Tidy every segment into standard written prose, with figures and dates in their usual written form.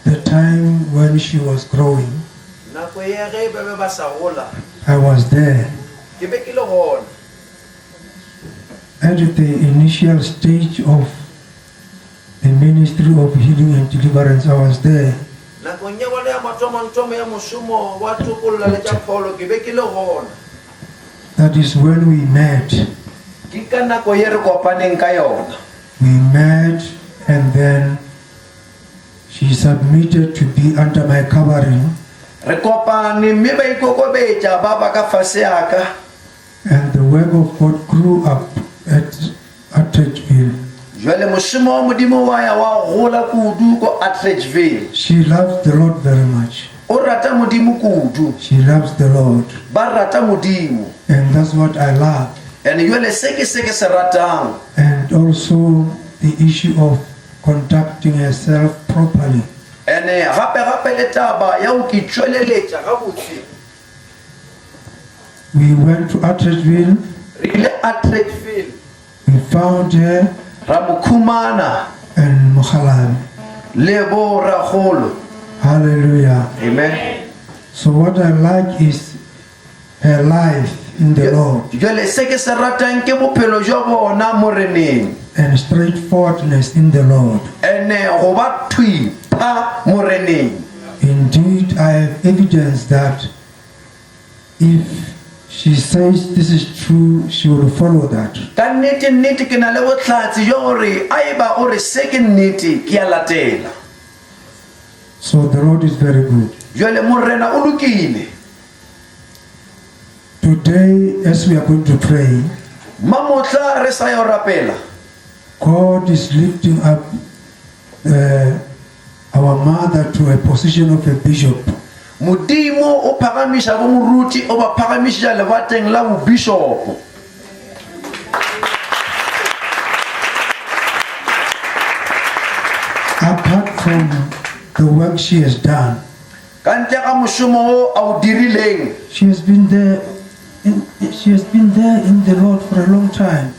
The time when she was growing, I was there. At the initial stage of the ministry of healing and deliverance, I was there. That is when we met. We met, and then she submitted to be under my covering. And the work of God grew up at Atteridgeville. She loves the Lord very much. She loves the Lord. And that's what I love. And also the issue of conducting herself properly. We went to Atteridgeville. We found her and Mukhalam. Hallelujah. Amen. So what I like is her life in the Lord and straightforwardness in the Lord. Indeed, I have evidence that if she says this is true, she will follow that. So the Lord is very good. Today, as we are going to pray, God is lifting up our mother to a position of a bishop. Apart from the work she has done, she has been there in the Lord for a long time.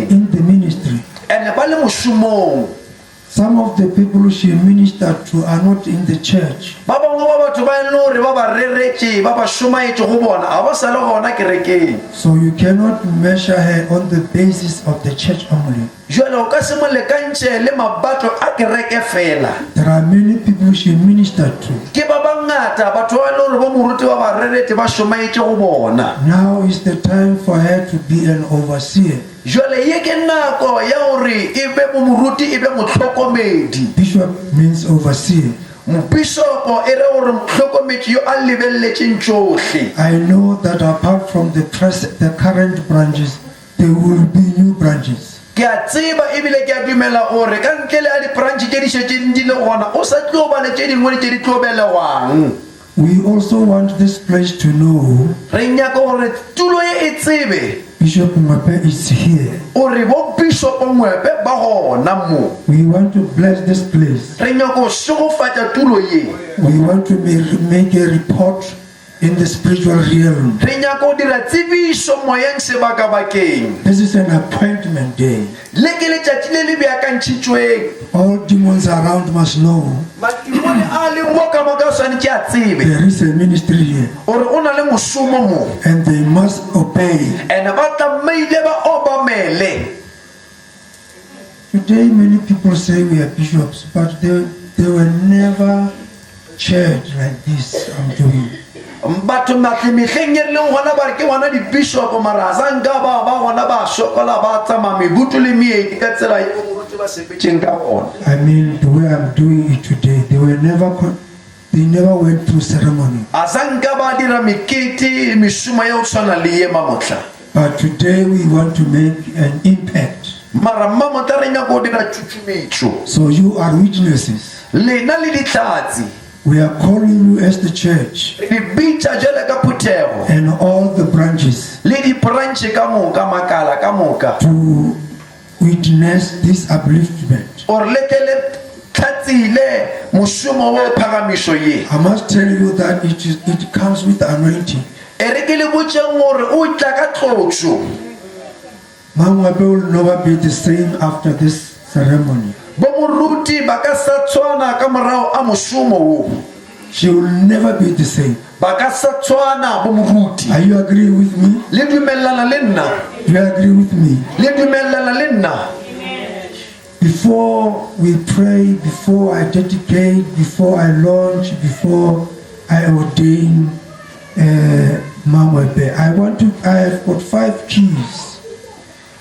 In the ministry. Some of the people she ministered to are not in the church. So you cannot measure her on the basis of the church only. There are many people she ministered to. Now is the time for her to be an overseer. Bishop means overseer. I know that apart from the current branches, there will be new branches. We also want this place to know Bishop Mwepe is here. We want to bless this place. We want to make a report in the spiritual realm. This is an appointment day. All demons around must know there is a ministry here, and they must obey. Today many people say we are bishops, but they were never church like this I'm doing. I mean, the way I'm doing it today, they never went through ceremony. But today we want to make an impact. So you are witnesses. We are calling you as the church and all the branches to witness this upliftment. I must tell you that it comes with anointing. Mangwabe will never be the same after this ceremony. She will never be the same. Are you agree with me? You agree with me? Before we pray, before I dedicate, before I launch, before I ordain Mangwabe, I have got 5 keys.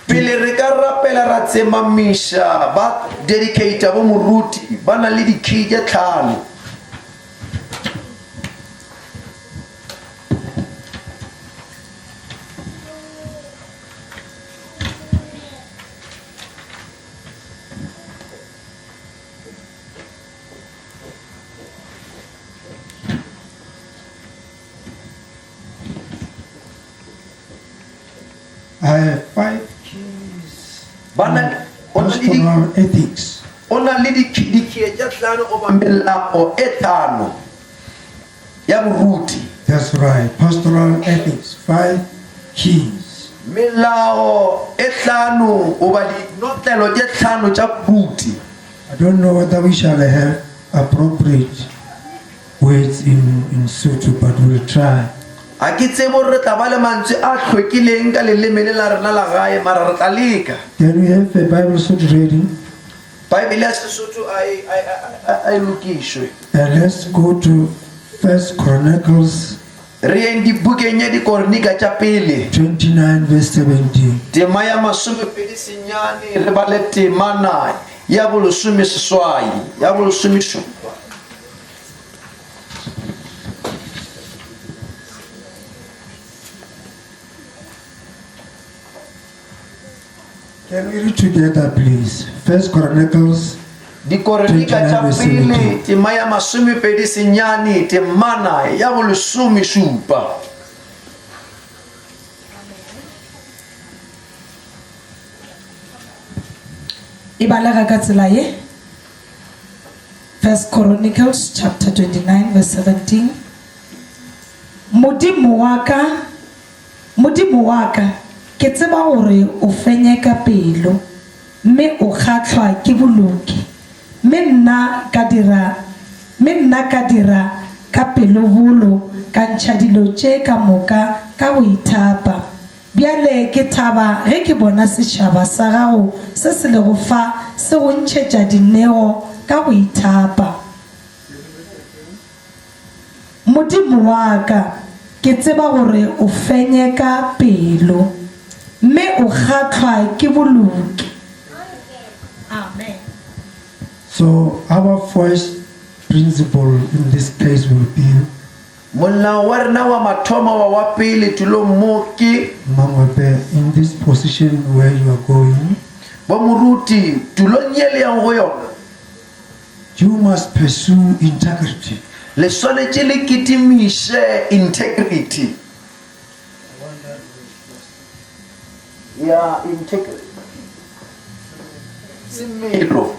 Pele re ka rapela ra tsemamisha ba dedicator bo moruti ba na le di-key tse 5. I have 5 keys. Pastoral ethics. Ona le di-key tse 5 o ba melao e 5 ya moruti. That's right. Pastoral ethics. 5 keys. Melao e 5 o ba di notlelo tse 5 tsa moruti. I don't know whether we shall have appropriate words in Sotho, but we'll try. A ke tsebo re tla ba le mantswe a tlhwekileng ka leleme le la rena la gae mara re tla leka. Can we have a Bible Sotho reading? Bible ya Sesotho ai lokishwe. Let's go to 1 Chronicles re yeng dibukeng ya Dikoronika tša pele 29 verse 17. tema ya 29 re bale temana ya bolesome seswai ya bolesome šupa. Can we read together, please? 1 Chronicles Dikoronika tša pele tema ya 29 temana ya bolesome šupa. Ibalega ka tsela ye. 1 Chronicles chapter 29 verse 17. Modimo wa ka ke tseba gore o fenye ka pelo mme o kgatlhwa ke boloki mme nna ka dira ka pelo bolo ka ntšha dilo tše ka moka ka go ithapa bjale ke thaba ge ke bona setšhaba sa gago se se le go fa se go ntšhetša dineo ka go ithapa. Modimo wa ka ke tseba gore o fenye ka pelo mme o kgatlhwa ke boloki. Amen. So our first principle in this case will be molao wa rena wa mathomo wa pele tulo mo ke Mangwabe, in this position where you are going, bo moruti tulo nyele yang go yona you must pursue integrity. le swanetše le kitimise integrity. Ya integrity semelo.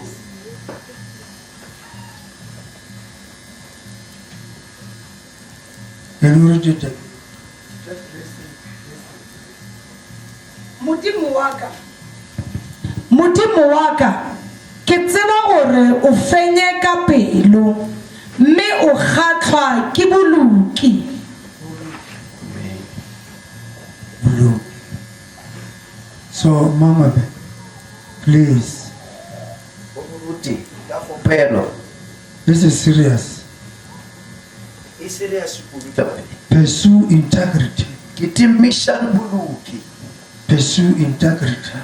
Can you read it? Modimo wa ka ke tseba gore o fenye ka pelo mme o kgatlhwa ke boloki. So Mangwabe, please, this is serious. Pursue integrity. Pursue integrity.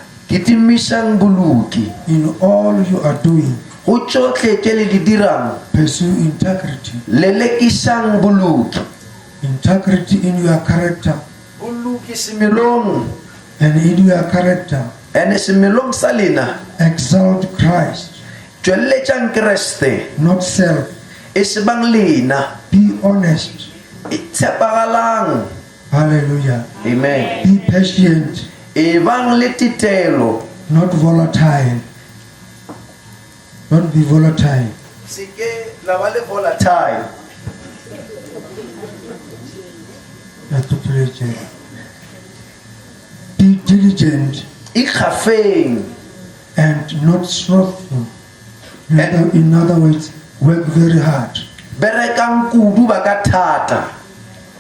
In all you are doing, pursue integrity. Integrity in your character. And in your character, exalt Christ, not self. Be honest. Hallelujah. Amen. Be patient, not volatile. Don't be volatile. Be diligent. ikgafeng, and not slothful. In other words, work very hard. berekang kudu ba ka thata.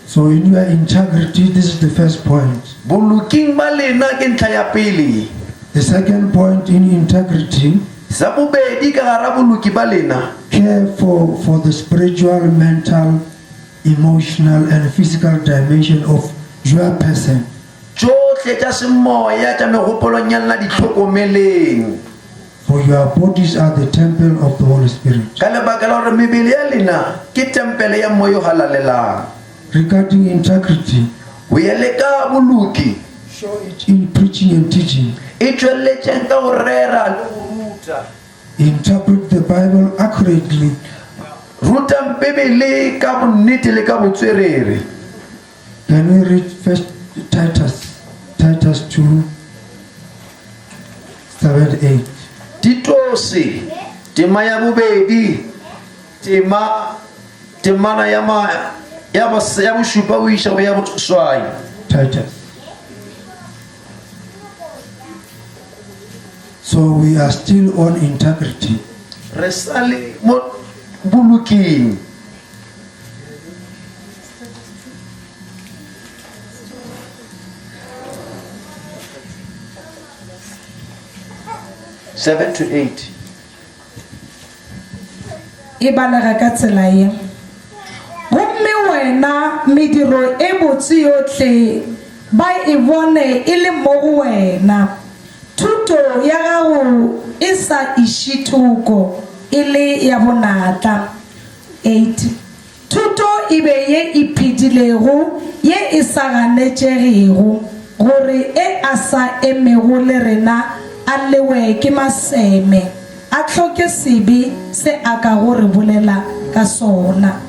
So in your integrity, this is the first point. Boluking ba lena ke ntlha ya pele. The second point in integrity, Sa bobedi ka gara boluki ba lena, care for the spiritual, mental, emotional, and physical dimension of your person. tsohle tša semoya tša megopolong ya nna di tlhokomeleng. For your bodies are the temple of the Holy Spirit. Ka lebaka la gore mebele ya lena ke tempele ya moya o halalelang. Regarding integrity, o ya le ka boluki, show it in preaching and teaching. e tšweletšeng ka go rera le go ruta. Interpret the Bible accurately. Ruta bebele ka bonnete le ka botswerere. Can we read first Titus 2, 7-8? Titose tema ya bobedi, temana ya bošupa o iša go ya boswai. Titus. So we are still on integrity. Re sa le mo boluking. Seven to 8. e balega ka tsela ye gomme wena mediro e botse yotlhe ba e bone e le mo go wena, thuto ya gago e sa iše thoko e le ya bonatla. 8 thuto e be ye e phedilego ye e sa ganetšegego gore e a sa emego le rena a lewe ke maseme a tlhoke sebe se a ka gore bolela ka sona.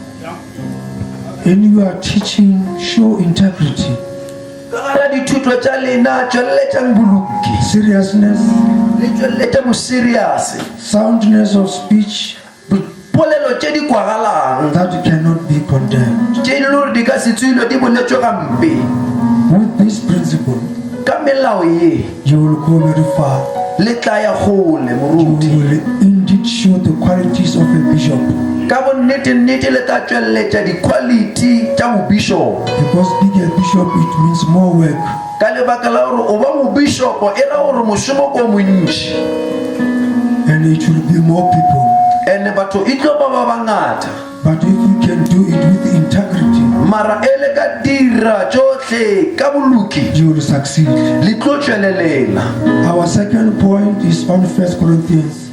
In your teaching, show integrity, Ka gara dithuto tša lena tšweletšang boluki, seriousness, le tšweletša bo serious, soundness of speech polelo tše di kwagalang that cannot be condemned. tše di le gore di ka se tswilo di boletšwe gampe. With this principle, Ka melao ye you will go very far. le tla ya gole You moruti. will indeed show the qualities of a bishop, Ka bonnete-nnete le tla tšweletša di-quality tša bobišopo. because being a bishop, it means more work. Ka lebaka la gore o ba mobišopo e ra gore mošomo ko montši, And it will be more people. ande batho e tlo ba bangata. But if you can do it with integrity, Mara e le ka dira tšohle ka boluki, you will succeed. le tlo tšwelelela. Our second point is on 1 Corinthians.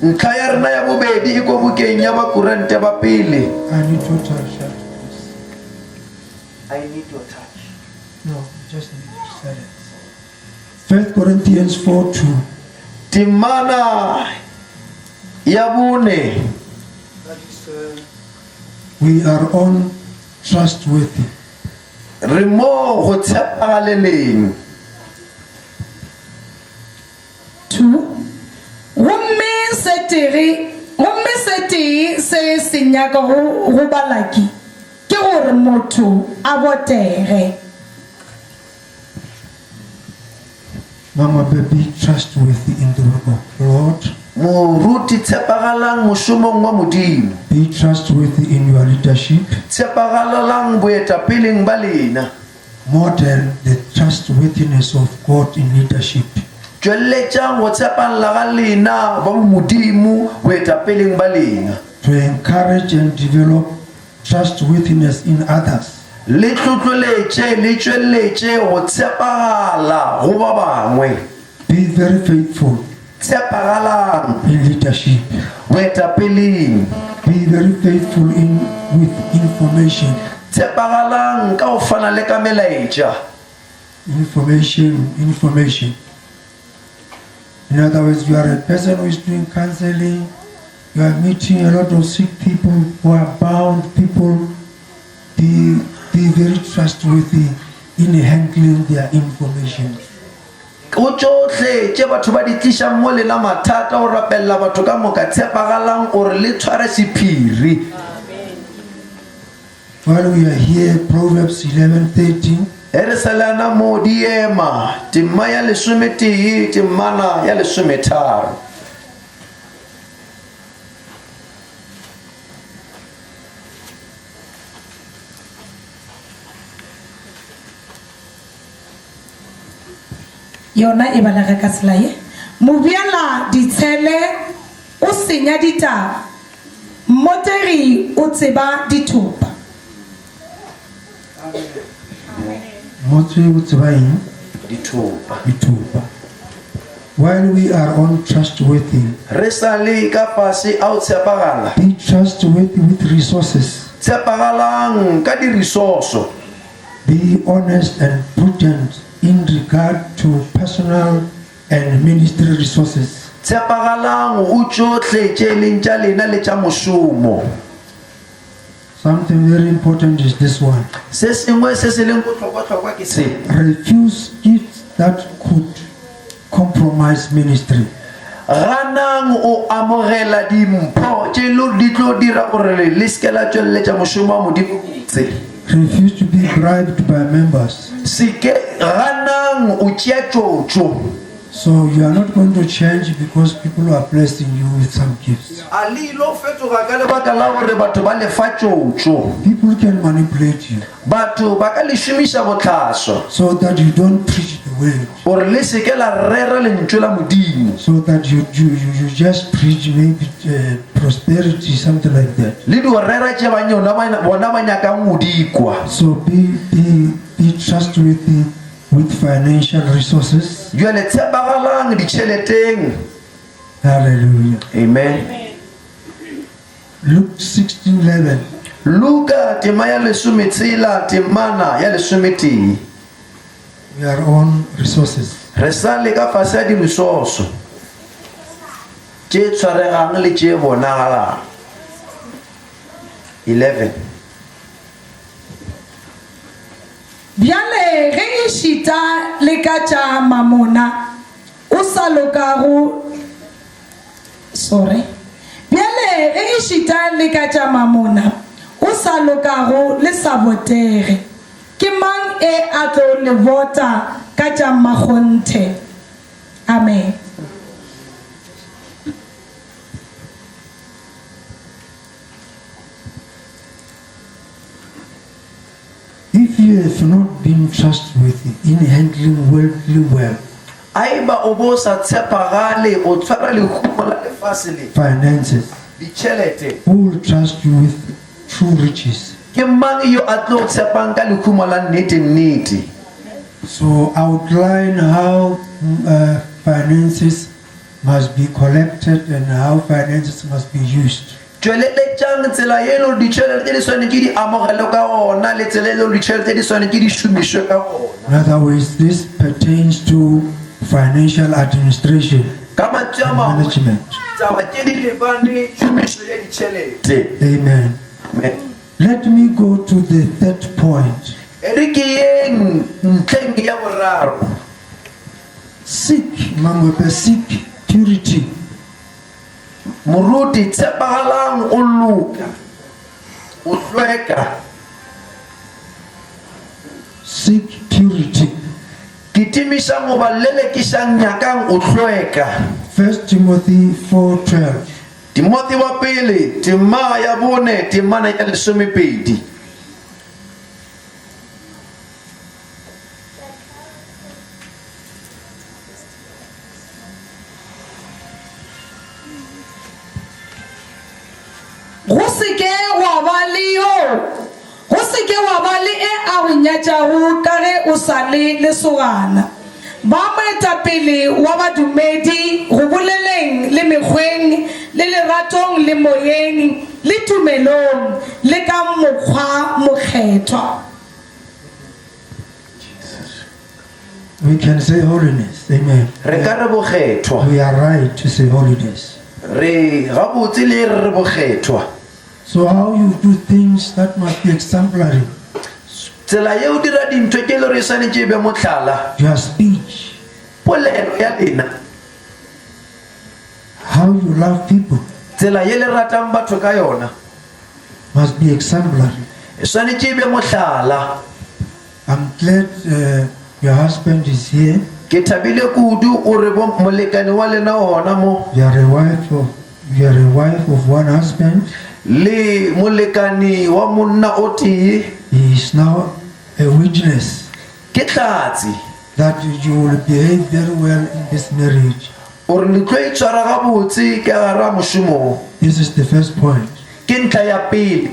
Ntlha ya rena ya bobedi e ko bukeng ya Bakorinte ba pele. I need to touch that, please. I need your touch. No, just silence. 1 Corinthians 4:2. Temana ya bone, We are on trustworthy. re mo go tshepagaleleng. 2 gomme se tee se se nyaka go balaki ke gore motho a botege. Mama, be trustworthy in the work of the Lord. Moruti tshepagalang mošomong wa modimo, Be trustworthy in your leadership. tshepagalelang boetapeleng ba lena, Model the trustworthiness of God in leadership. tšweletšang go tshepalela ga lena ba modimo boetapeleng ba lena, To encourage and develop trustworthiness in others. le tlotloletše le tšweletše go tshepagala go ba bangwe, Be very faithful tshepagalang in leadership. boetapeleng, Be very faithful with information. tshepagalang ka go fana le ka melaetša. Information. In other words, you are a person who is doing counseling. You are meeting a lot of sick people who are bound people. Be very trustworthy in handling their information. O tšohle tše batho ba di tlišang mo lena mathata o rapelela batho ka moka, tshepagalang gore le tshware sephiri. While we are here, Proverbs 11:13. e re salana mo diema tema ya 11 temana ya 13. yona e balaga ka tsela ye mobiala ditshele o senya ditaba mmoteri o tseba dithupa Motse o tseba eng? Dithupa. Dithupa. While we are on trustworthy, Re sale ka fase a o tshepagala. be trustworthy with resources. Tshepagalang ka dirisoso. Be honest and prudent in regard to personal and ministry resources. Tshepagalang o tsotlhe tše leng tša lena le tša mošomo. Something very important is this one. Se sengwe se se leng bohlokwa-hlokwa ke se. Refuse gifts that could compromise ministry. Ganang o amogela dimpho tše di tlo dira gore le seke la tšweletša mošomo wa Modimo botse. Refuse to be bribed by members. Ganang o tšea tšotšo. So you are not going to change because people are blessing you with some gifts. A le ilo fetoga ka lebaka la gore batho ba lefa tšotšo. People can manipulate you Batho ba ka le šomiša bohlaswa so that you don't preach the word. gore le seke la rera lentswe la Modimo. So that you just preach maybe prosperity, something like that. Le di o rera tše bona ba nyakang modikwa. So be trustworthy with financial resources. Jwale tshepagalang ditšheleteng. Hallelujah. Amen. Luke 16:11. Luka tema ya 16 temana ya 11. We are on resources. Re sale ka fase ya dirisoso tše tshwaregang le tše bonagalang. 11. bjale ge e šita le ka tša mamona o sa lokago bjale ge e šita le ka tša mamona o sa lokago le sa botege ke mang e a tlo le bota ka tša mmakgonthe. Amen. If you have not been trustworthy in handling worldly wealth, Aiba o bo sa tshepagale o tshwara lekhumo la lefase le finances, ditšhelete, who will trust you with true riches? ke mang yo a tlo tshepang ka lekhumo la nnete-nnete? So outline how finances must be collected and how finances must be used. Tšweletšang tsela ye lo ditšhelete tše di swanetše di amogele ka gona le tsela ye lo ditšhelete di swanetše di šomišwe ka gona. In other words, this pertains to financial administration Ka mantswe a and mangwe, management. taba tše di lebane šomišo ya ditšhelete. Amen. Amen. Let me go to the third point. E re ke yeng ntlheng ya boraro. Seek, Mangwepe, seek purity. Moruti tshepagalang o loka, o hlweka. Seek purity. Ke timišang goba lelekišang nyakang o hlweka. 1 Timothy 4:12. Timothi wa pele tema ya bone temana ya 12. Go seke wa ba le e a go nyatšago ka ge o sa le lesogana ba moetapele wa badumedi go boleleng le mekgweng le leratong le moyeng le tumelong le ka mokgwa mokgethwa. We can say holiness. Amen. Re ka re bokgethwa. We are right to say holiness. Re gabotse le re bokgethwa. So how you do things, that must be exemplary. Tsela ye o dira dintho ke le re swanetše e be mohlala. Your speech, Polelo ya lena, how you love people tsela ye le ratang batho ka yona, must be exemplary. e swanetše e be mohlala. I'm glad your husband is here. Ke thabile kudu o re bo molekane wa lena o hona mo. You are a wife of one husband. Le molekane wa monna o tee. He is now a witness Ke tlatsi that you will behave very well in this marriage. o re le tlo itshwara gabotse ka gara mošomo. This is the first point. Ke ntlha ya pele.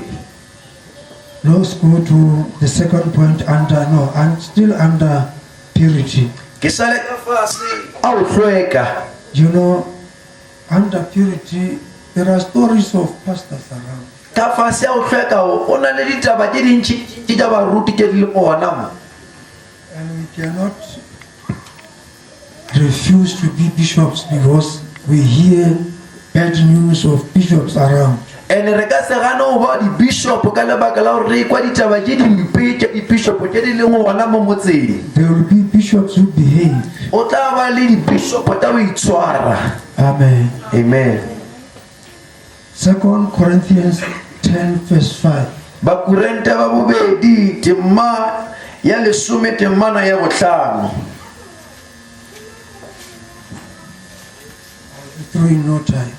Let's go to the second point and still under purity. Ke sale ka fase a o hlweka. You know, under purity, there are stories of pastors around. Ka fase a o hlweka o na le ditaba tše dintši tša baruti tše di le gona mo. And we cannot refuse to be bishops because we hear bad news of bishops around. Ene re ka se gane go ba di-bishop ka lebaka la gore re kwa ditaba tše dimpe tša di-bishop tše di leng gona mo motseng. There will be bishops who behave. O tla ba le di-bishop tša go itshwara. Amen. Amen. 2 Corinthians 10 verse 5. Bakorente ba bobedi tema ya lesome temana ya bohlano. Through in no time.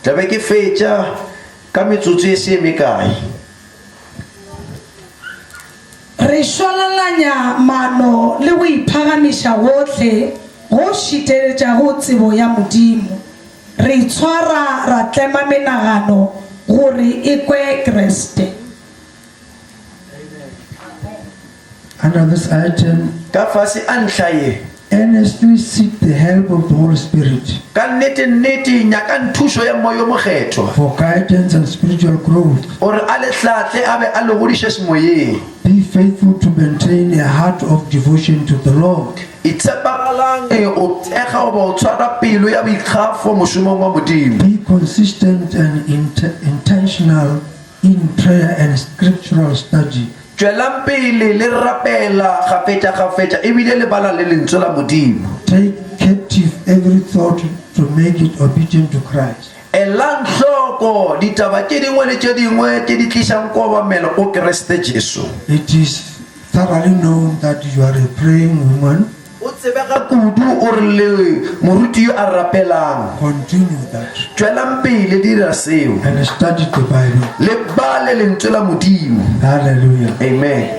Tlabe ke fetša ka metsotso e se mekae. re šwalalanya mano le go iphagamiša gohle go šiteletša go tsebo ya modimo re itshwara ra tlema menagano gore e kwe Kriste. Under this item, Ka fase a ntlha ye earnestly seek the help of the Holy Spirit ka nnete nyaka nthušo ya moya o mokgethwa for guidance and spiritual growth. gore a le hlatle a be a le godiše semoyeng. Be faithful to maintain a heart of devotion to the Lord. Itshepagalang o tsega goba o tshwara pelo ya boikgafo mošomong wa modimo. Be consistent and intentional in prayer and scriptural study. Tšwelang pele le rapela kgafetša ebile le bala le lentswe la modimo. Take captive every thought to make it obedient to Christ. Elang hloko ditaba tše dingwe le tše dingwe tše di tlišang kobamelo go Kriste Jesu. It is thoroughly known that you are a praying woman. O tsebega kudu o re le moruti yo a rapelang. Continue that Tšwelang pele dira seo and study the Bible. le bale lentswe la modimo. Hallelujah. Amen.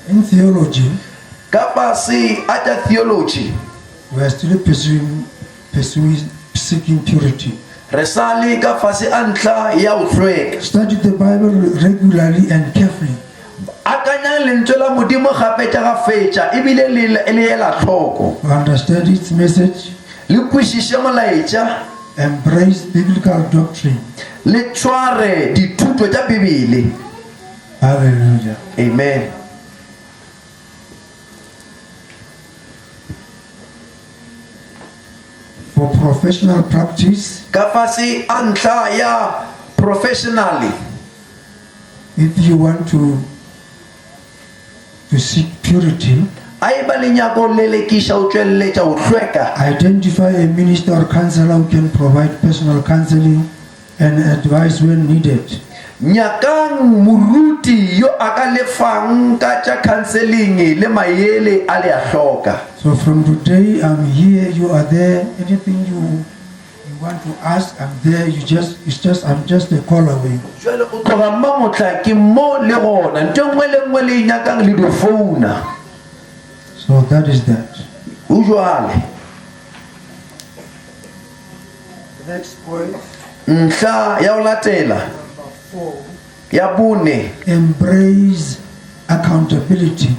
In theology, Ka fase a tša theology we are still seeking purity. re sa le ka fase a ntlha ya go hlweka. Study the Bible regularly and carefully. Akanyang lentswe la modimo gafetša ebile le ela hloko. Understand its message, Le kwešiše molaetša embrace biblical doctrine. le tshware dithuto tša Bibele. Hallelujah. Amen. For professional practice, Ka fase a ntlha ya professionally if you want to seek purity, a e ba le nyako lelekiša o tšweleletša go hlweka. identify a minister or counselor who can provide personal counseling and advice when needed. Nyakang moruti yo a ka lefang ka tša counseling le maele a le a hloka. So from today, I'm here, you are there. Anything you want to ask, I'm there. I'm just a call away. Jwale o tloga mmamotla ke mo le gona nto nngwe le nngwe le e nyakang le di founa. So that is that. O jwale Next point. ntlha ya go latela ya bone Embrace accountability.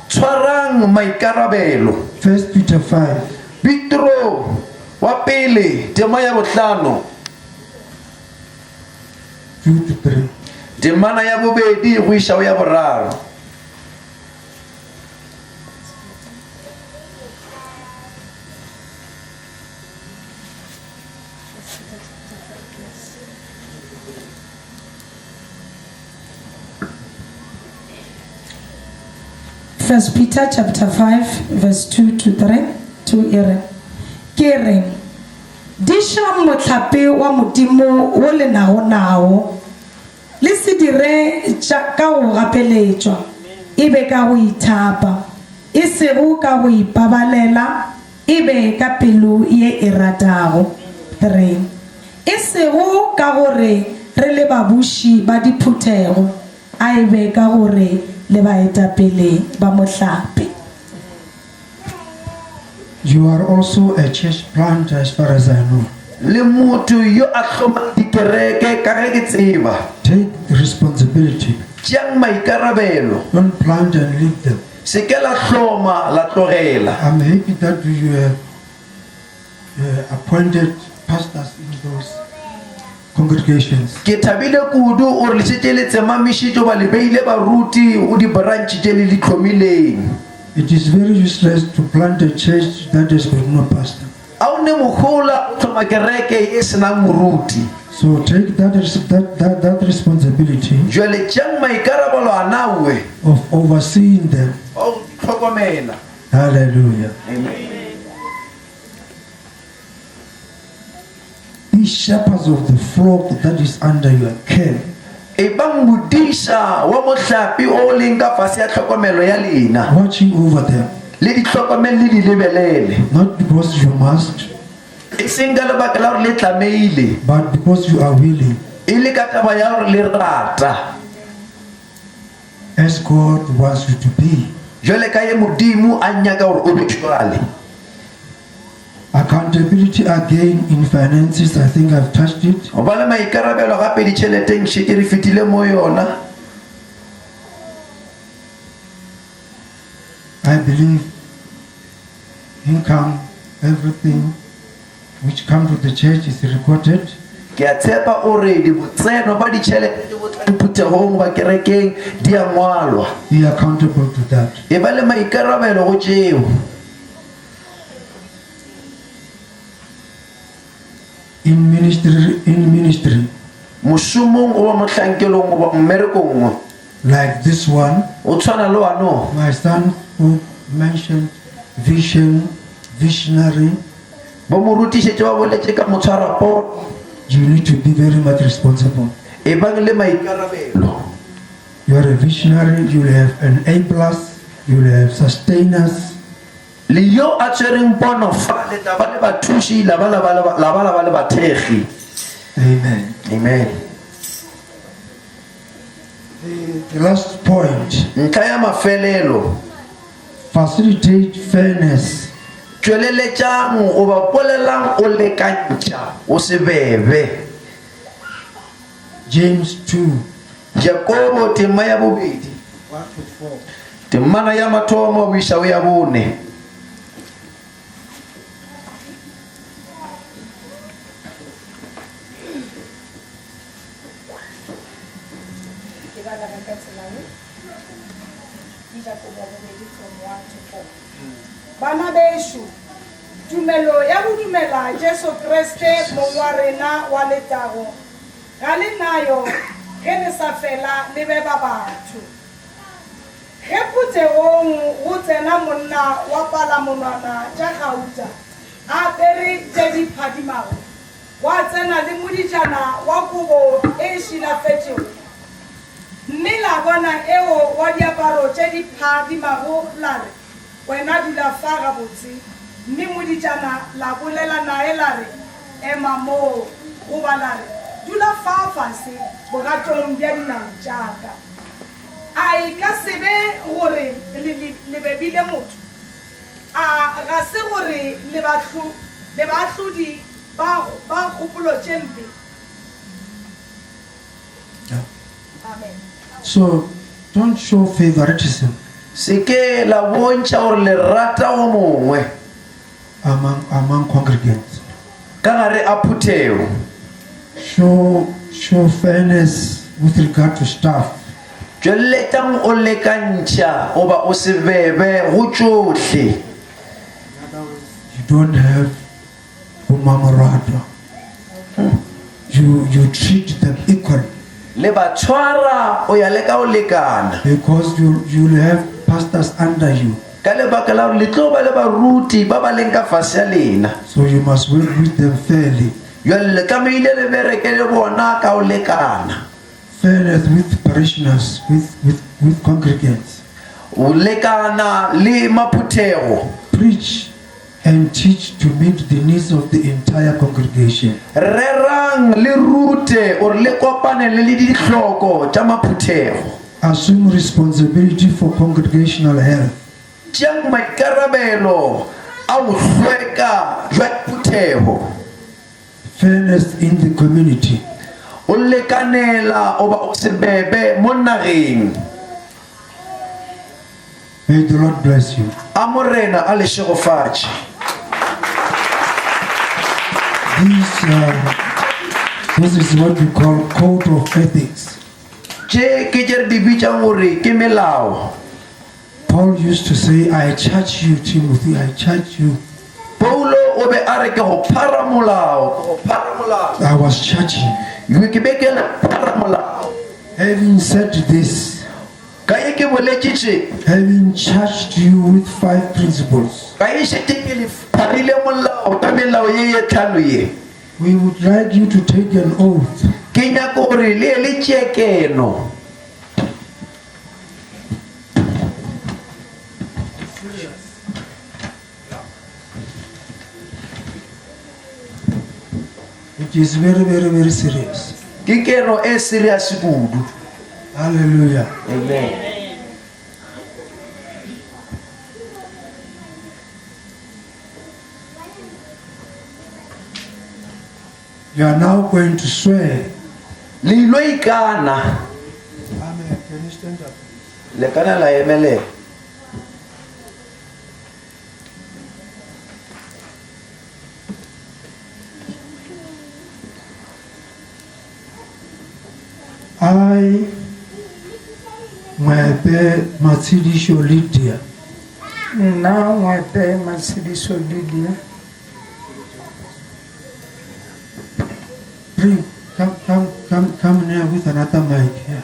tshwarang maikarabelo. 1 Peter 5, Petro wa pele tema ya bohlano 2-3. temana ya bobedi go iša go ya boraro. First Peter chapter 5 verse 2-3 2 ere ke reng diša mohlape wa modimo wo le nago le se dire ka go gapeletšwa e be ka go ithapa e sego ka go ipabalela e be ka pelo ye e ratago. 3 e sego ka gore re le babuši ba diphuthego a e be ka gore le baetapele ba mohlape. You are also a church planter as far as I know. Le motho yo a hloma dikereke ka ge ke tseba. Take the responsibility. Tšeang maikarabelo. Don't plant and leave them. Se ke la hloma la tlogela. I'm happy that you have appointed pastors in those congregations. Ke thabile kudu o re le šetše le tsemamišitšo ba le beile baruti o di branch tše le di tlhomileng. It is very useless to plant a church that has got no pastor. A o ne mogola o tlhoma kereke e senang moruti. So take that responsibility Jwale tšeang maikarabelo a nawe of overseeing them. o tlhokomela. Hallelujah. Amen. Be shepherds of the flock that is under your care. E bang modiša wa mohlapi o leng ka fase ya tlhokomelo ya lena. Watching over them. Le di tlhokomele le di lebelele. Not because you must, E seng ka lebaka la gore le tlameile. but because you are willing. E le ka taba ya gore le rata. As God wants you to be. Jwale ka ye modimo a nyaka gore o be jwale. Accountability again in finances, I think I've touched it. Go ba le maikarabelo gape ditšheleteng šeke re fetile mo yona. I believe income, everything which comes to the church is recorded. Ke a tshepa ore di botseno ba ditšhelete di botlang phuthegong ba kerekeng di a ngwalwa. Be accountable to that. E ba le maikarabelo go tšeo. In ministry, Mošomong o ba motlhankelong o ba mmerekong like this one, o tshwana le wano. my son who mentioned visionary, Bo mo rutišetše ba boletše ka motshwarapoto. you need to be very much responsible. E bang le maikarabelo. You are a visionary, you will have an A+, you will have sustainers. Le yo a tšereng pono fa le tla ba le bathuši la ba le bathegi. Amen. Amen. The last point, Ntlha ya mafelelo. facilitate fairness. Tšweleletšang o ba polelang o lekantša o se bebe. James 2, Jakobo tema ya bobedi 1-4. temana ya mathomo o isa o ya bone. Bana beshu, tumelo ya go dumela Jesu Kriste mong wa rena wa letago ga le nayo ge le sa fela le be ba batho. Ge phuthegong go tsena monna wa palamonwana tša gauta a apere tše di phadimago, wa tsena le moditšana wa kobo e šilafetšego, mme la bona eo wa diaparo tše di phadimago la re wena dula fa gabotse, mme moditšana la bolela nae la re ema moo, goba la re dula fa fase bogatong bja dinao tšaka. A e ka se be gore le bebile motho, a ga se gore le baahlodi ba kgopolo tše mpe. Amen. So don't show favoritism Se ke la bontšha gore le rata go mongwe among congregants. ka gare a phuthego. Show fairness with regard to staff. Tšweleletšang o lekantša goba o se bebe go tšohle. You don't have umamoratwa. You treat them equally Le ba tshwara o ya le ka o lekana. because you will have pastors under you. ka lebaka la hore le tlo ba le baruti ba ba leng ka fase ya lena. So you must work with them fairly. Jwale le tlamehile le bereke le bona ka ho lekana. Fairness with parishioners, with congregants. O lekana le maphuthego. Preach and teach to meet the needs of the entire congregation. Rerang le rute or le kopane le dihloko tša maphuthego. Assume responsibility for congregational health. Tšea maikarabelo a go hlweka jwa phuthego. Fairness in the community. O lekanela o ba o sebebe mo nageng. May the Lord bless you. A morena a le šegofatše. This is what we call code of ethics. Tše ke tše re di bitšang gore ke melao. Paul used to say, I charge you, Timothy, I charge you. Paulo o be a re ke go phara molao, ke go phara molao. I was charging. Ke be ke le phara molao. Having said this, Ka ye ke boletšitše, having charged you with 5 principles, ka ye šete ke le pharile molao ka melao ye ye hlano ye. we would like you to take an oath Ke nyaka gore le ye le tšee keno. which is very, very, very serious. Ke keno e serious kudu. Hallelujah. Amen. You are now going to swear. Le ilo ikana. Amen. Can you stand up? Le kana la emelela. I, Mwepe Matsidisho Lydia, Nna Mwepe Matshidiso Lydia, bring, come near with another mic here.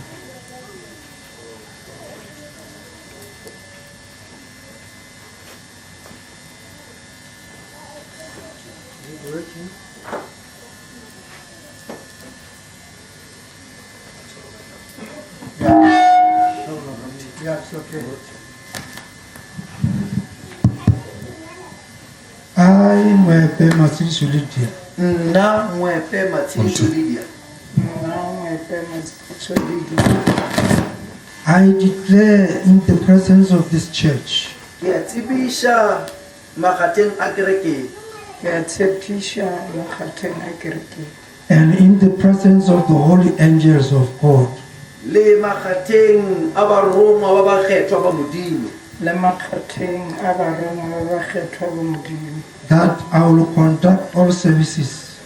Yeah, it's okay. I, Mwepe Matsidisho Lydia, Nna Mwepe Matshidiso Lydia. Nna Mwepe Matshidiso Lydia, I declare in the presence of this church Ke a tsebiša magateng a kereke ke a tshepiša makgatheng a kereke and in the presence of the holy angels of God le magateng a barongwa ba ba kgethwa ba Modimo le makgatheng a barongwa ba ba kgethwa ba Modimo, that I will conduct all services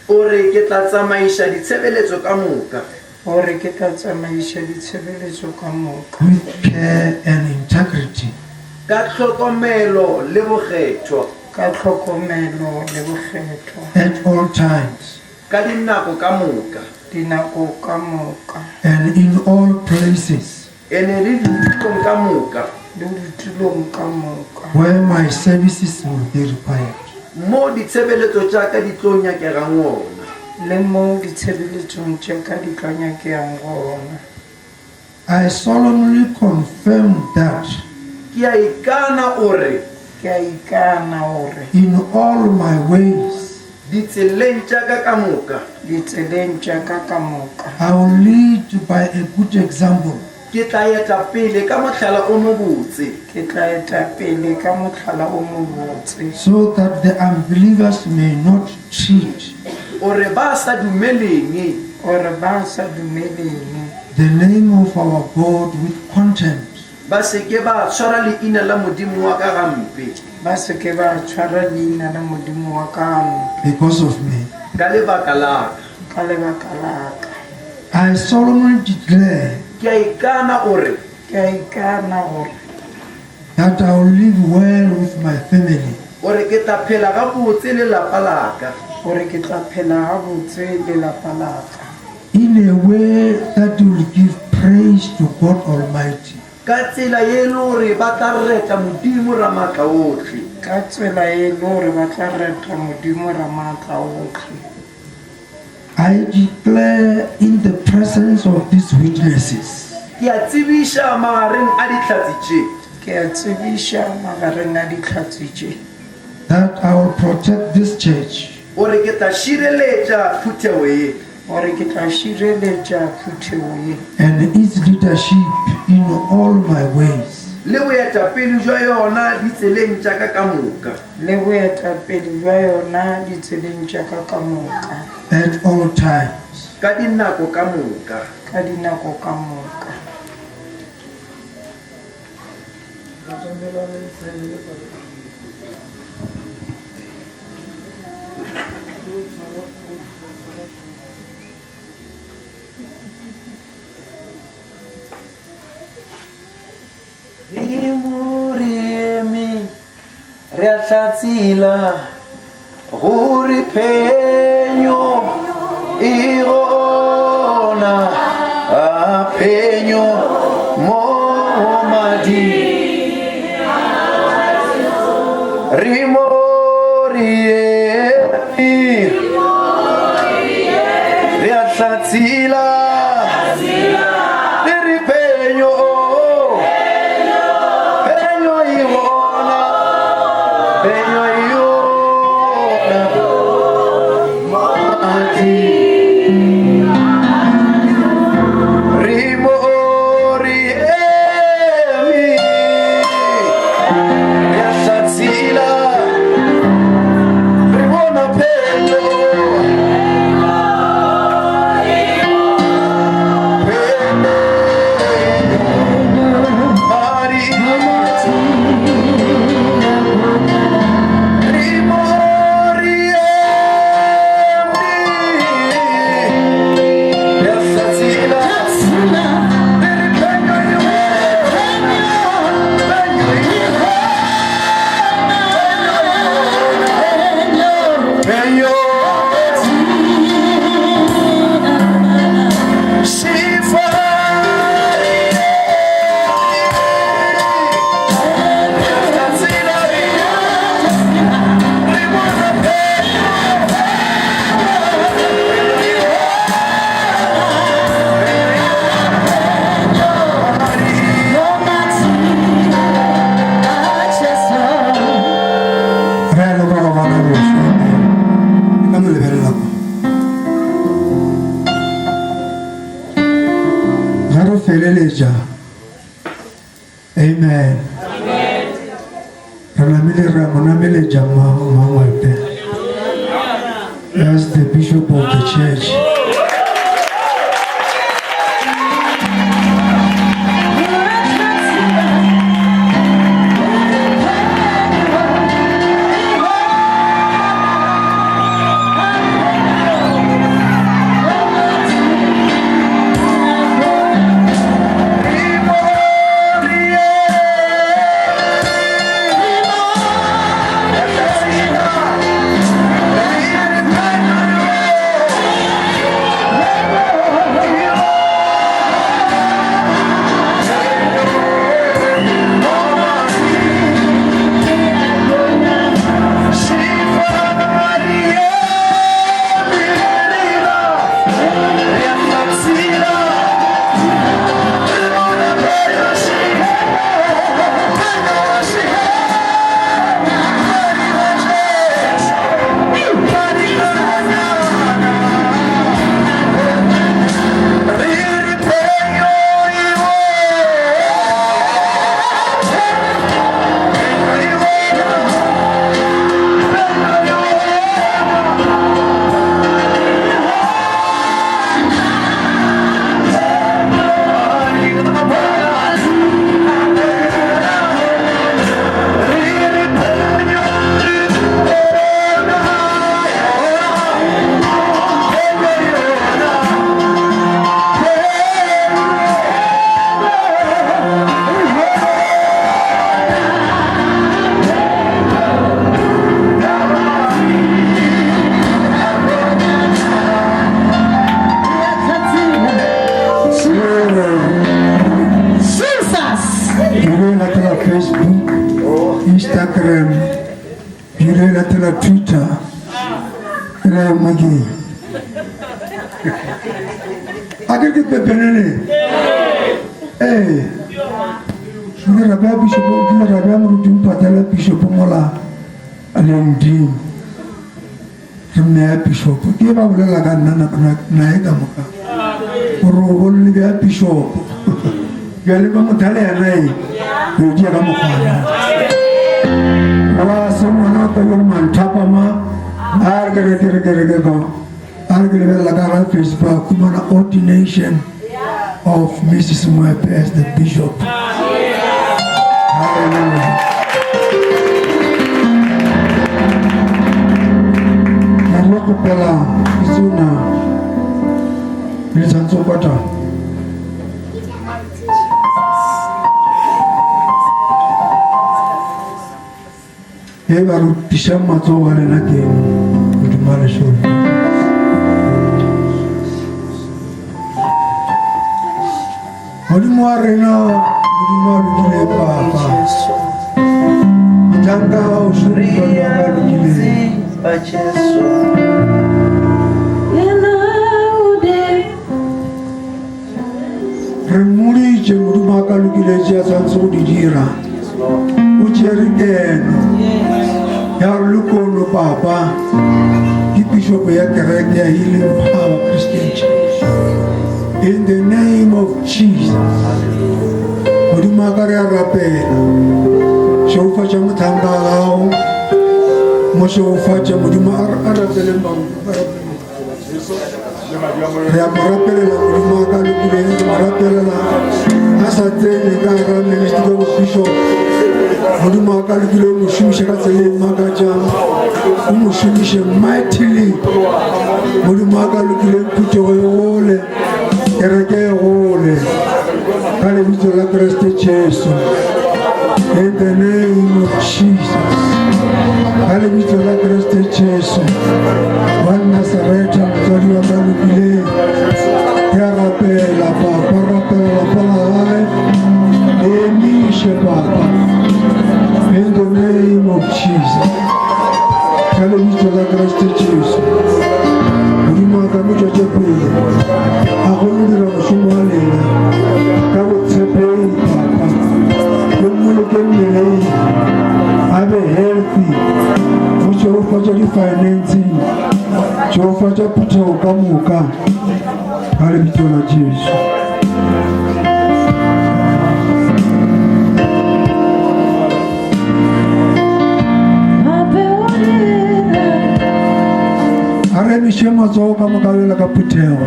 o re ke tla tsamaiša ditshebeletso ka moka gore ke tla tsamaiša ditshebeletso ka moka with care and integrity ka tlhokomelo le bokgethwa ka tlhokomelo le bokgethwa at all times ka dinako ka moka dinako ka moka and in all places ene le ditulong ka moka le ditulong ka moka where my services will be required. mo ditshebeletso tša ka di tlo nyakegang ona. le mo ditshebeletsong tša ka di tla nyakeyang gona. I solemnly confirm that Ke a ikana ore Ke a ikana gore in all my ways ditseleng tša ka ka moka ditseleng tša ka ka moka I will lead by a good example ke tla eta pele ka mohlala o mo botse ke tla eta pele ka mohlala o mo botse so that the unbelievers may not treat ore ba sa dumeleng gore ba sa dumeleng the name of our God with contempt ba se ke ba tshwara leina la Modimo wa ka gampe ba se ke ba tshwara leina la Modimo wa ka gampe because of me. ka lebaka la ka ka lebaka la ka. I solemnly declare ke a ikana ore Ke a ikana gore that I will live well with my family ore ke tla phela ga botse le lapa la ka gore ke tla phela gabotse le lapa la ka in a way that will give praise to God Almighty. ka ka tsela e le hore ba tla reta modimo ra matla otlhe. ka tsela e le hore ba tla reta modimo ra matla otlhe. I declare in the presence of these witnesses Ke a tsebisha magareng a ditlhatsi tše ke a tsebiša magareng a ditlhatsi tše that I will protect this church gore ke tla šireletša phuthego ye gore ke tla šireletša phuthego ye and its leadership in all my ways. le boetapele jwa yona ditseleng tša ka ka moka. le boetapele jwa yona ditseleng tša ka ka moka At all times. ka dinako ka moka. ka dinako ka moka. Rimurimi riahlatsila guri penyo igona penyo momadi rimurimi riahlatsila Amen. As the bishop of the church. Facebook, Instagram, Yurela tela Twitter, Ela Magi. Agar kita benene, kita rabia bishop, kita rabia merujung pada bishop mola, alendi, semua bishop, dia bawa lagan naik kamuka, orang lihat bishop, jadi kamu thale naik, dia kamu kaya, kalau semua nak yang mantap ama, harga kau. Arguably, like Facebook, kumana ordination of Mrs. Mwepe as the bishop. Hallelujah. Naloko pela isuna bilisanso bata. Baru bisa masuk wale nake udumale shuri. Odimwarena udumale papa. Janga usuri udumale Remuri je udumakalu kile jasa sudi dira. Ucherikeno. Ya lukono papa. Bishop ya kereke ya Healing Power Christian Church. In the name of Jesus. Mudumakari arapela. Shofa cha mutangao. Moshofa cha mudumar arapele mbangu. Ya marapele la mudumakari kule marapele la. Asate ni kaka ministry of bishop. Mudumakari kule mushimisha katsele magajama. Umushimishe mightily. Mudumakari kule kutoyole. Kereke Kale visto la Cristo Jesu. In the name of Jesus. Kale visto la Cristo Jesu. Van Nazareta, mtori wa Galilea. Rapela papa, rapela pala. Emishe papa. In the name of Jesus. Kale visto la Cristo Jesu. Muduma kamuja chepele. Aholira mshumalela. Kawo tsepele papa. Lumulu kemele. Abe healthy. Mucho ufaja financing. Cho ufaja puta ukamuka. Kale bitola Jesu. Mishema zoka makalela kaputeo.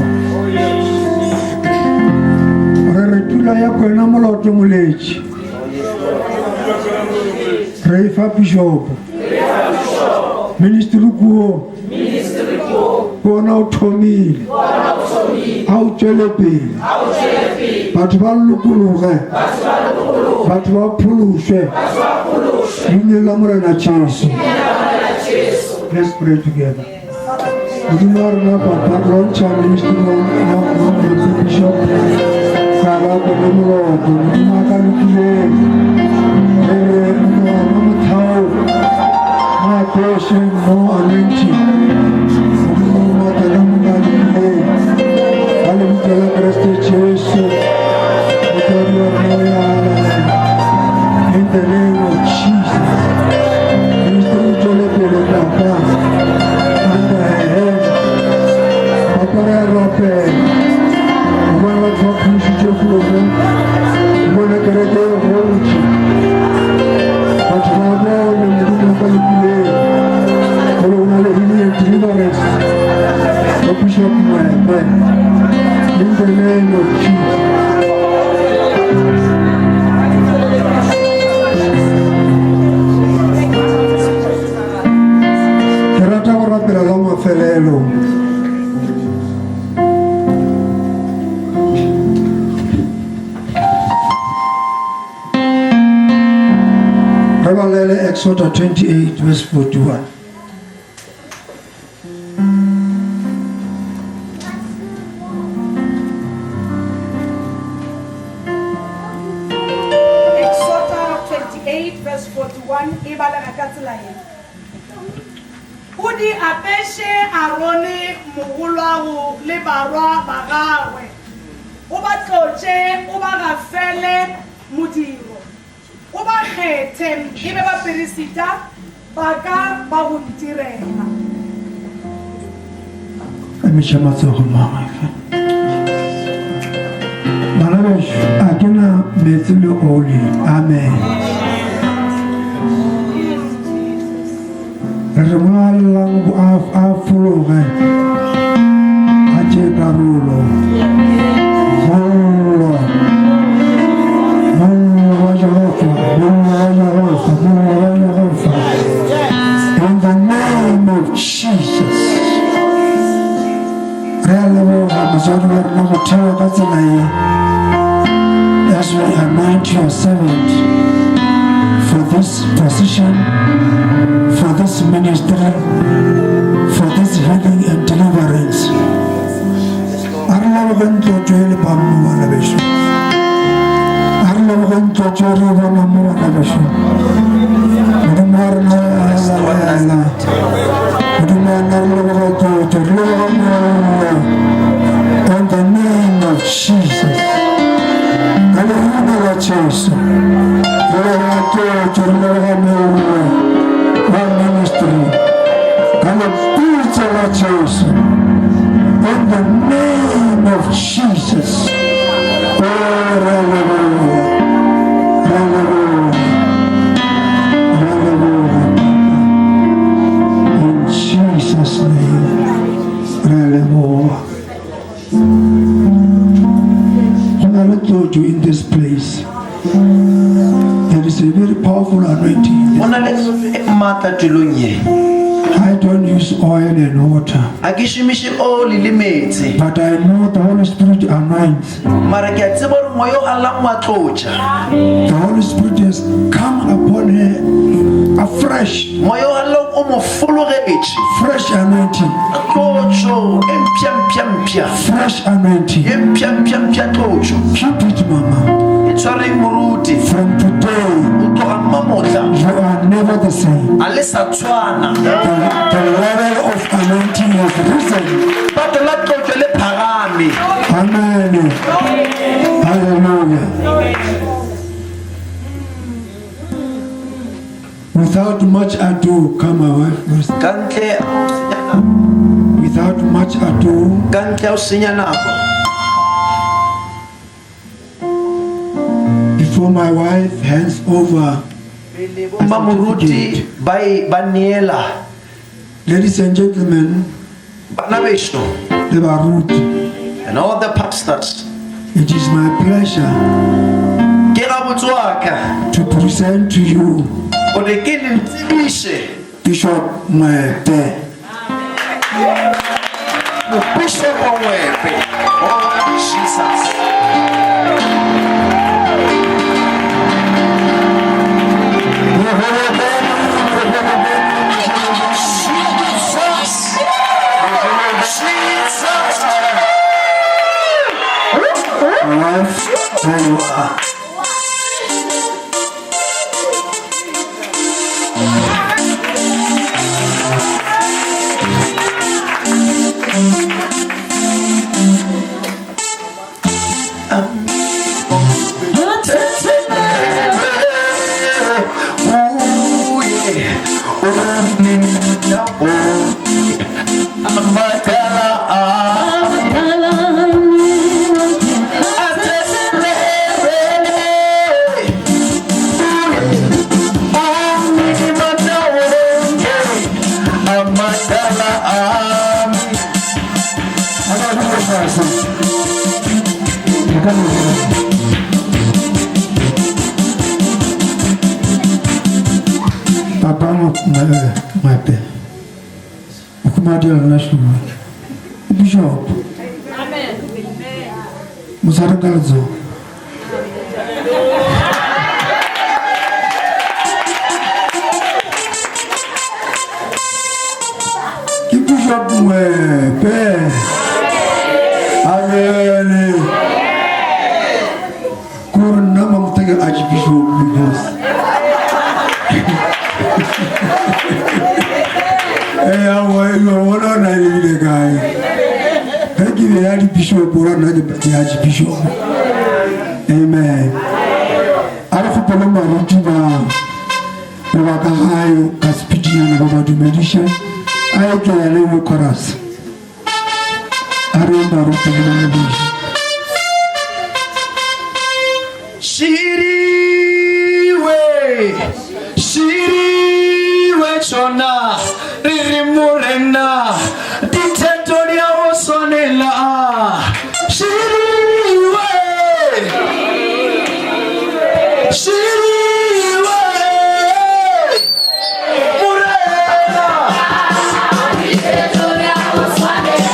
Retula yako ina moloto mulechi. Reifa bishop. Ministry kuo. Kuona utomili. Auchelepi. Batu balukuluge. Batu bapulushe. Inela murena Jesu. Let's pray together. Udumar papa launcha ministry of bishop kara komulo udumaka nikile no thao my portion no anointing udumaka tadamuka nikile ale mitala Kristo Jesu utorio moya in the name of Jesus ministry jole pele papa para rope mwana twakushi choflogo mwana karate hochi patwabo na mdumu kalipile kolo unale hili deliverance bishop mwana in the name of Jesus. Karata ora la loma felelo Exodus 28 verse 41. Exodus verse 41 e balega ka tsela ena. O di apeshe Arone mogolwago le barwa ba gagwe. O ba tlotše, o ba gafele modiro. O ba kgethe e be ba peresita ba ka ba go ntirela. Amisha matsogo mama. Malabesh akena metsi le oli. Amen. Remoalang a fologe a tše karolo mollo wa Jehova, in the name of Jesus. Re a leboga motswadi wa rena go thewa ka tsela ye as we anoint your servant for this position, for this ministry, for this healing and deliverance. Arla wagan to joel bamu wala besho. Arla wagan to jori bamu wala besho. Mudumar na la. Mudumar na la to jori bamu. In the name of Jesus. Hallelujah, Jesus. Our ministry, in the name of Jesus. Hallelujah. Hallelujah. Hallelujah. In Jesus' name. Hallelujah. I told you in this place. There is a very powerful anointing. I don't use oil and water, but I know the Holy Spirit anoints. The Holy Spirit has come upon her afresh. Fresh anointing. Fresh anointing. Keep it, Mama. From today, you are never the same. The level of anointing has risen. Amen. Hallelujah. Without much ado, come my wife. Without much ado, before my wife hands over, ladies and gentlemen, the Barut, and all the pastors, it is my pleasure to present to you Bishop Mwebe. Bishop Mwebe. Oh, Jesus. There you are. Papa Mwebe, Ukumadia National Bishop. Amen. Musaragalazo. Bishop Mwebe. Amen. Kurna mamutega Archbishop because le maruti ba ka hae ka speediana ba dumedisha a ke ya le chorus a re maruti le dumedisha Shiriwe chona ririmurena ditetoria osonela Shiriwe murena ditetoria osonela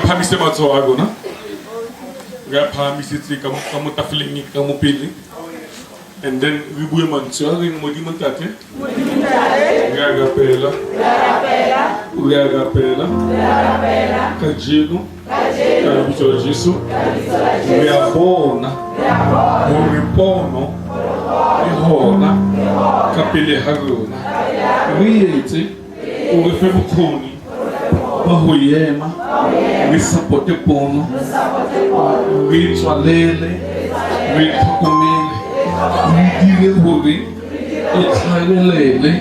Phamise matsoho a rona re a phamisetse ka mo tafoleng ka mo pele and then re bue mantswe a reng modimo ntate re a rapela ka jeno ka lebitso la Jesu re a bona hore pono e hona ka pele ha rona re etse o re fe bokgoni ba ho ema re supporte pono re tswalele re tlhokomele re dire hore e tlhagelele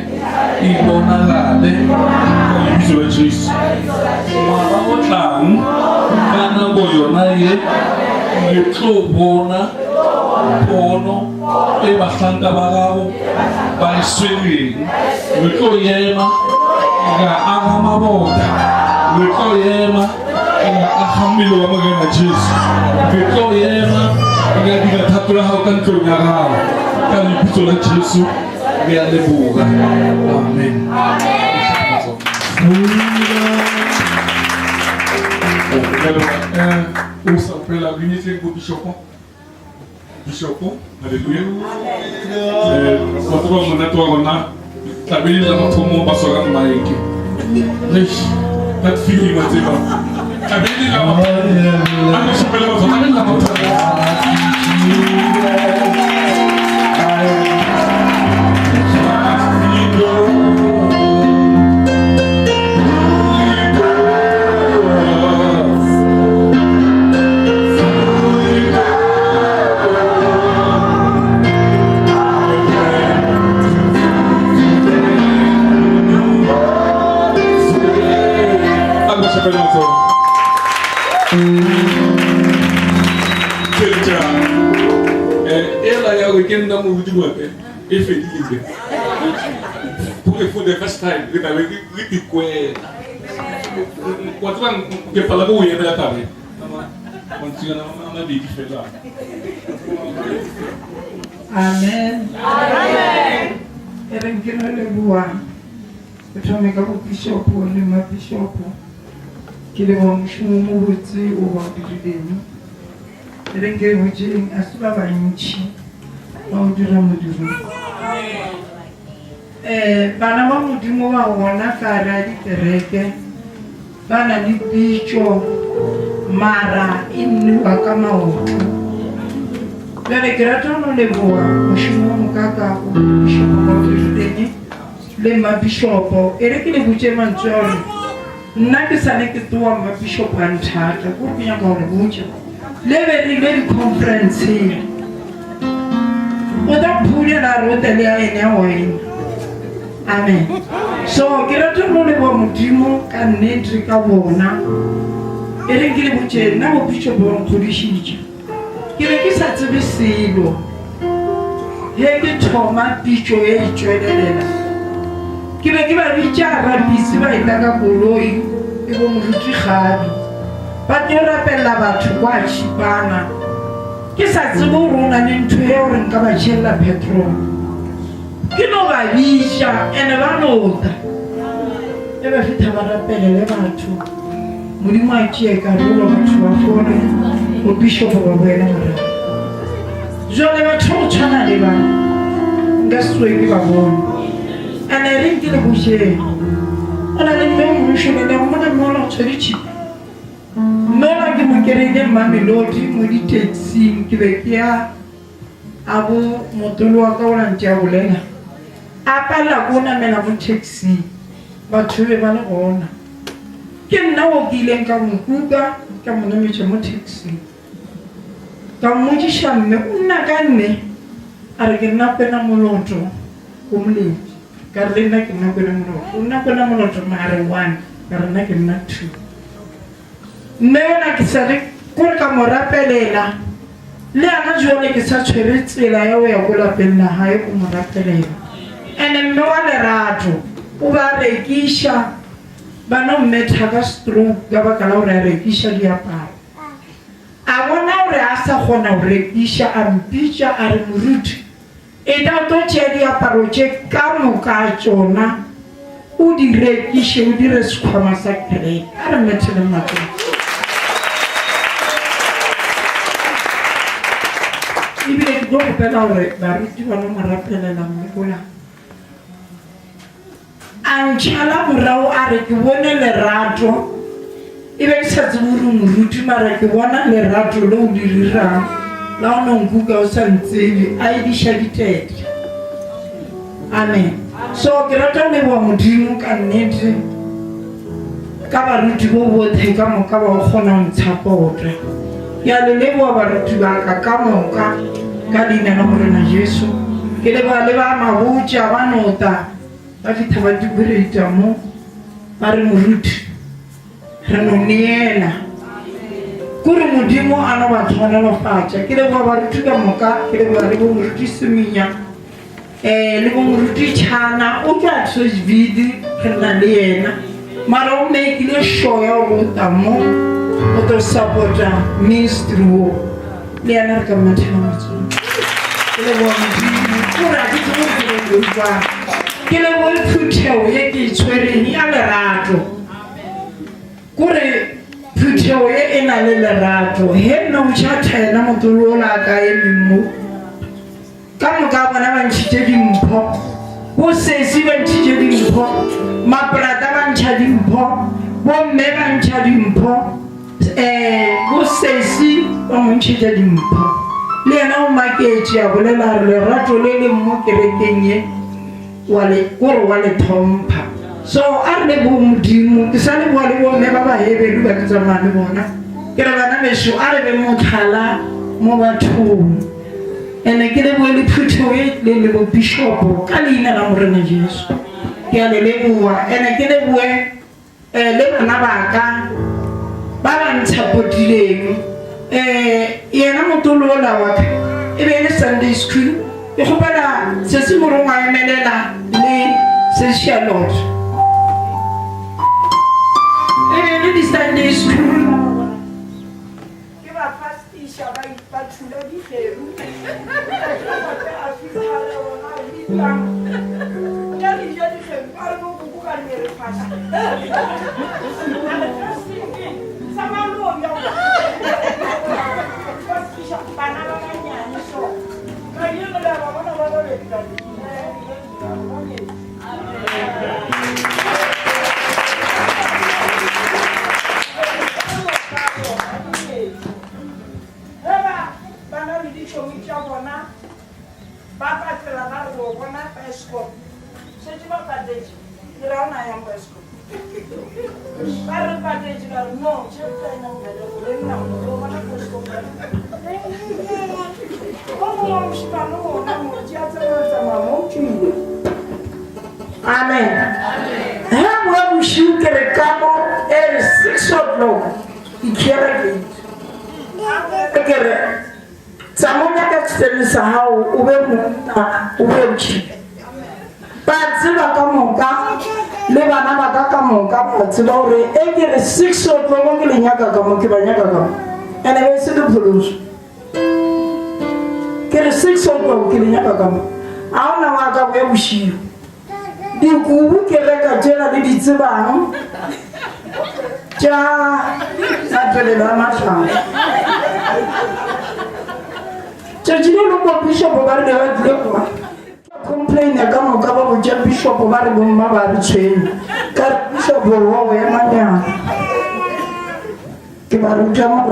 e bonagale ka lebitso la Jesu ngwaga o tlang ka nako yona ye re tlo bona pono e bahlanka ba gago ba e swereng. Re tlo ema ga aga mabota, re tlo ema ga aga mmele wa Morena Jesu, re tlo ema ga dira thato ya gago ka ntlong ya gago ka lebitso la Jesu re a leboga. Amen. O s'appelle l'unité pour Bishop. Alléluia. Votre homme n'a pas honte. La vie de notre monde va se rendre maïque. Cette fille m'a dit non. La vie de notre monde. Ah, je peux la montrer. Kenda mu di wape e fe di libe pour il faut des festival que avec riti kwe quatran que fala bo ye bela tabe continua na di que fait là. Amen. Amen. Erengino le bua. Petome ka bu bishop le ma bishop. Kile wa mshumu mubuti o wa bideni. Erengino mujini asuba banchi. Bana ba modimo ba bona ka ra ditereke bana di pitso mara inwa ka maoto le ke rata no le boa moshimo mokaka go moshimo mo tshedeni le ma bishop ere ke le butse mantswalo nna ke sane ke twa ma bishop a nthata go pinya ka gore butse le be le conference oda pule la rota le a ene a wena. Amen. So ke rata no le bo modimo ka nnete ka bona ere ke le botse nna bo pitso bo ngodishitse ke re ke sa tsebe selo he ke thoma pitso e itswelela ke be ke ba bitsa ra bisi ba ita ka koloi e bo moruti gabi ba ke rapella batho kwa tshipana ke sa tsebe rona le ntho e re nka ba tshella petrol ke no ba bisha ene ba nota e ba fitha ba rapela le batho modimo a tshie ka rolo batho ba fone o bishop ba boela mara jole batho o tshwana le ba nga swe ke ba bona ene re ke le boshe ona le mme mo shone le mo na mo la tshedi chi Nona ke mo kereke Mamelodi mo di taxi ke be ke ya abo motolo wa ka o la ntja bolela a pala go na mena mo taxi batho be ba le gona ke nna o ke ileng ka mo kuka ka mo nametša mo taxi ka mo tšisha mme o nna ka nne a re ke nna pena moloto go moledi ka re le nna ke nna pena moloto o nna pena moloto mare 1 ka re nna ke nna 2 Nena ke sa re kore ka morapelela le ana jone ke sa tshwere tsela ya o ya go lapeng la hae o morapelela ene mme wa lerato o ba rekisha bana mmetha ka stroke ka baka la o re rekisha diaparo a bona o re a sa gona o rekisha a mpitša a re moruti e da to tšea diaparo tše ka moka tsona o di rekishe o dire sekhwama sa kereke a re mmethele matsogo ibile ke go pela hore ba ruti ba no marapelela mmola antšhala morao a re ke bone lerato ibe ke sa tsebe gore moruti mara ke bona lerato le o dirirang la o nonkuka o sa ntsebi a ediša ditete. Amen. So ke rata leboa modimo ka nnete ka baruti bo botlhe ka moka ba o kgona go ntshapote ya le leboa baruti ba ka moka ka leina la Morena Jesu ke leboa le ba mabotša ba nota ba fitha ba dibureita mo ba re moruti re no neela kore modimo a no ba tshwanelofatša ke leboa baruti ka moka ke leboa le bomoruti Semenya le bomoruti Tšhana o ke a Tshosvidi re na le yena mara o mekile show ya go ta mo o to supporta ministry wo le yena re ka mathamatsong ke leboa modimo kore a ke tsebo ke leboa phuthego ye ke itshwereng ya lerato kore phuthego ye e na le lerato he nna o tšhatha yena motolo o la ka emeng mo ka moka bona ba ntšhitše dimpho bosesi ba ntšhitše dimpho maporata ba ntšha dimpho bomme ba ntšha dimpho bosesi ba mo ntšhitše dimpho le yena o maketše a bolela re lerato le le mo kerekeng ye kore wa le thompha so a re le bo modimo ke sa le boa le bomme ba bahebedi ba ke tsamaya le bona ke re bana beso a re be motlhala mo bathong ene ke leboe le phuthego e le le bo bishopo ka leina la Morena Jesu ke a le leboa ene ke leboe le bana baka ba ba ntshapotileng yena motolo o la wa ka e be le Sunday school e gopela se se morongwa emelela le se Charlotte le di Sunday school ke ba pastisha ba ipatula di heru a fitala ona vitla ya di heru a re go buka le re pasa sama lo ya pastisha bana ba nyane so ka yena la ba bona ba le ditadi Papa te la va go bona pesco. Se ti va padeji. Ira ona ya pesco. Para padeji la no, che fai na ngelo, na no, bona pesco. Como o chipano na mo dia tsa mamo tshile. Amen. Ha mo bushu ke re kamo 6 o'clock. Ikere ke. Ikere. Tsamonya ka tsemisa hao o be monna o be mtshi ba tseba ka moka le bana ba ka moka ba tseba hore e ke re 6 o'clock ke le nyaka ka mo ke ba nyaka ka ene be se le pholoso ke re 6 o'clock ke le nyaka ka mo a ona wa ka bo bushio di kubu ke reka jela le di tsebang ja sa tele la matla Chajile lo ko bishop ba re ba dile kwa complain ka mo ka ba bo ja bishop ba re bo mma ba re tshwenya ka bishop wo we manya ke ba re jama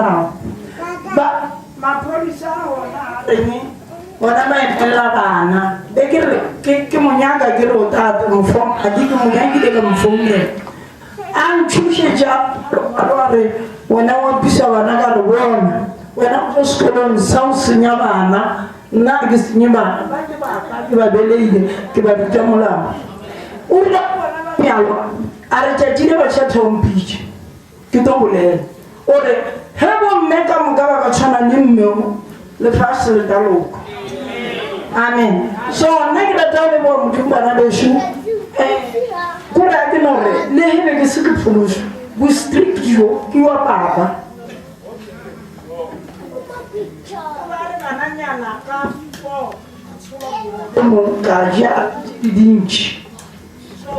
ba ma polisa ona ene ona ba epela bana be ke monyaka ke ro tata mo fo a di ke monyaki le ka mo fo ne an tshushe ja ba re wona wa bisa bana ka re bona wena go sekolong sa o senya bana nna ke senye bana ba ke ba beleile ke ba ruta molao o re bona ba pialo a re tšatšile ba tša thompitše ke to bolela o re he bomme ka moka ba tshwana le mmeo lefase le ka loko amen so nna ke rata le bo modimo bana beso kore a ke no re le hele ke se ke pholoso bo strict jo ke wa papa Mongaja dinchi.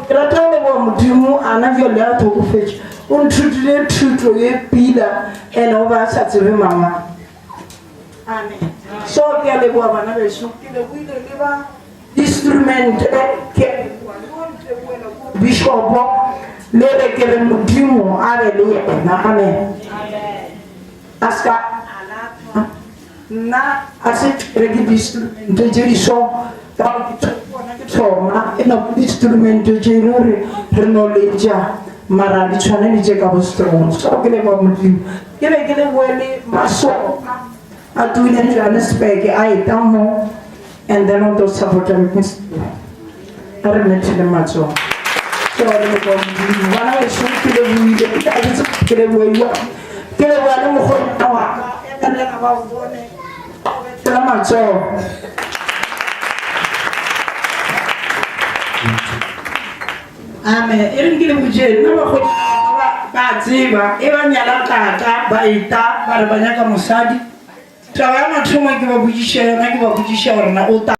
Krata le bo modimo ana vele a tokofetse. O nthutile thuto ye pila ene o ba sa tsebe mama. Amen. So ke le bo bana be so ke le buile le ba instrument ke bishop le re ke le modimo a re le yena. Amen. Aska na asit registro de jeriso ta tsoma ena instrumento genore per knowledge mara di channel je ka bostro so ke le mo mudi ke le wele maso atu ile Johannesburg ai tamo and then on to support us arne tele macho so le mo mudi wana e so ke le wile ta ke le wele ke le bua le mogonna wa ka emelela ba o bone tsela matsogo. Amen. E reng ke le bojeng nna bagonna ba tseba e ba nyala kaka ba eta ba re ba nyaka mosadi taba ya mathomo ke ba bojiša yona ke ba bojiša gore na o